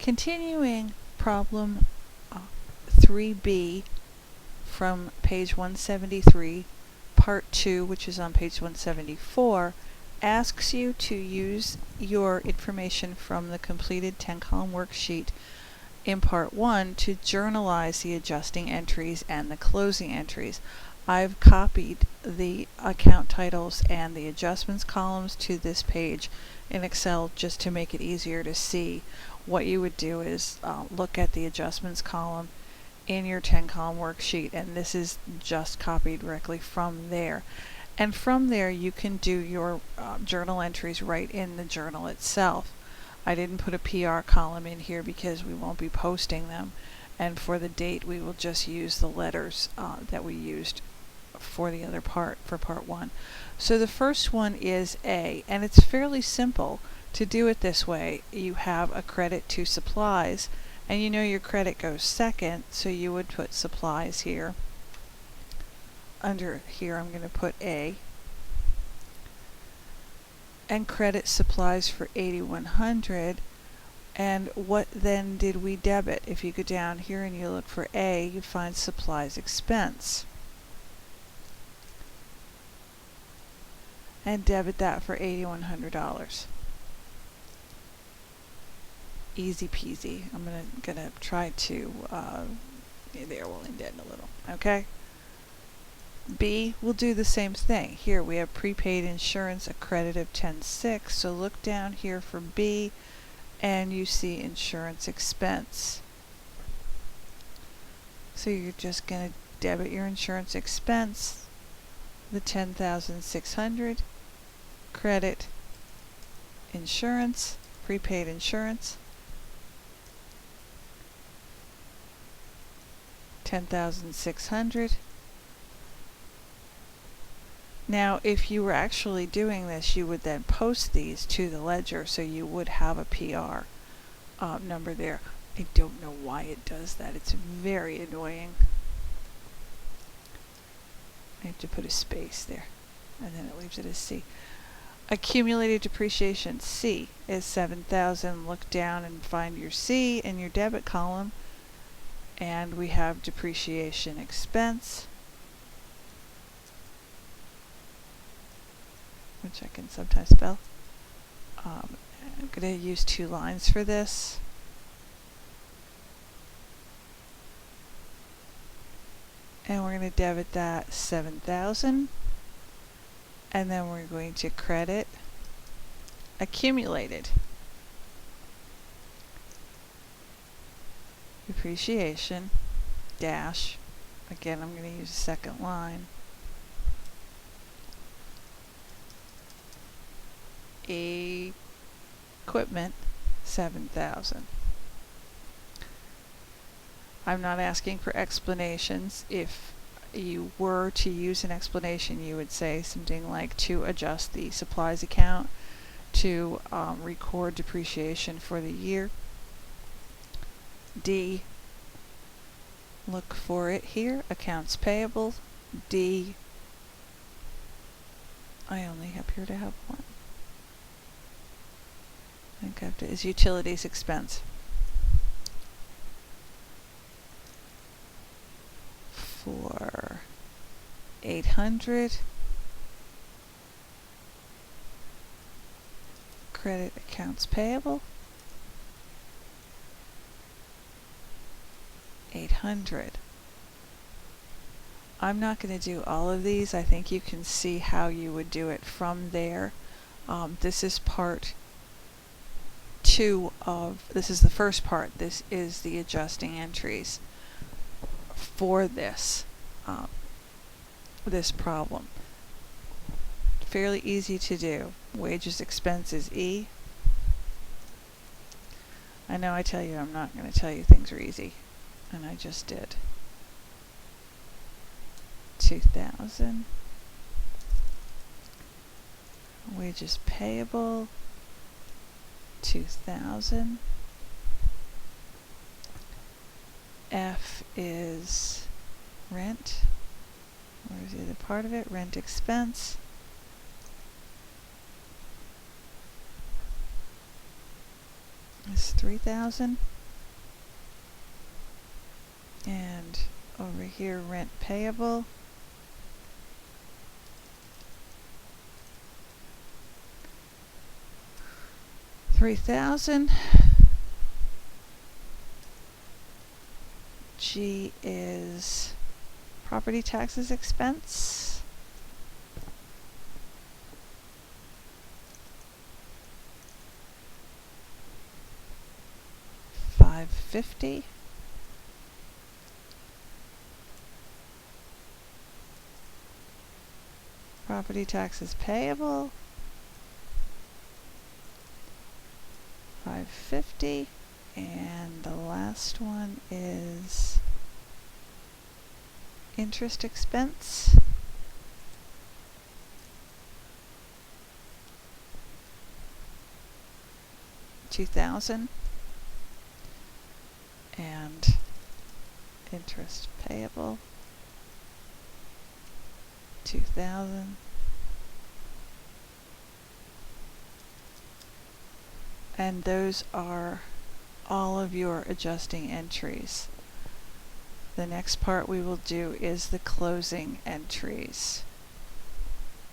Continuing problem 3B from page 173, part 2, which is on page 174, asks you to use your information from the completed 10-column worksheet in part 1 to journalize the adjusting entries and the closing entries. I've copied the account titles and the adjustments columns to this page in Excel just to make it easier to see. What you would do is look at the adjustments column in your 10-column worksheet, and this is just copied directly from there. And from there you can do your journal entries right in the journal itself. I didn't put a PR column in here because we won't be posting them, and for the date we will just use the letters that we used for the other part, for part 1. So the first one is A, and it's fairly simple to do it this way. You have a credit to supplies, and you know your credit goes second, so you would put supplies here. Under here I'm going to put A, and credit supplies for 8,100. And what then did we debit? If you go down here and you look for A, you find supplies expense, and debit that for $8,100. Easy peasy. I'm gonna try to there, we'll indent a little. Okay. B will do the same thing. Here we have prepaid insurance, a credit of 10,600. So look down here for B, and you see insurance expense. So you're just going to debit your insurance expense, the 10,600, credit insurance, prepaid insurance, 10,600. Now, if you were actually doing this, you would then post these to the ledger, so you would have a PR number there. I don't know why it does that. It's very annoying. I have to put a space there, and then it leaves it as C. Accumulated depreciation, C, is 7,000. Look down and find your C in your debit column, and we have depreciation expense, which I can sometimes spell. I'm going to use 2 lines for this. And we're going to debit that 7,000. And then we're going to credit accumulated depreciation dash. Again, I'm going to use a second line. Equipment 7,000. I'm not asking for explanations. If you were to use an explanation, you would say something like to adjust the supplies account to record depreciation for the year. D, look for it here, accounts payable. D, I only appear to have one. I think I have to, is utilities expense. For 800, credit accounts payable, 800. I'm not going to do all of these. I think you can see how you would do it from there. This is part 2 of, this is the first part. This is the adjusting entries for this this problem. Fairly easy to do. Wages expense is E. I know I tell you I'm not going to tell you things are easy, and I just did. 2,000. Wages payable 2,000. F is rent. Where's the other part of it? Rent expense. is 3,000. And over here, rent payable. $3,000. G is property taxes expense. $550. Property taxes payable. $550. And the last one is interest expense. $2,000. And interest payable. $2,000. And those are all of your adjusting entries. The next part we will do is the closing entries.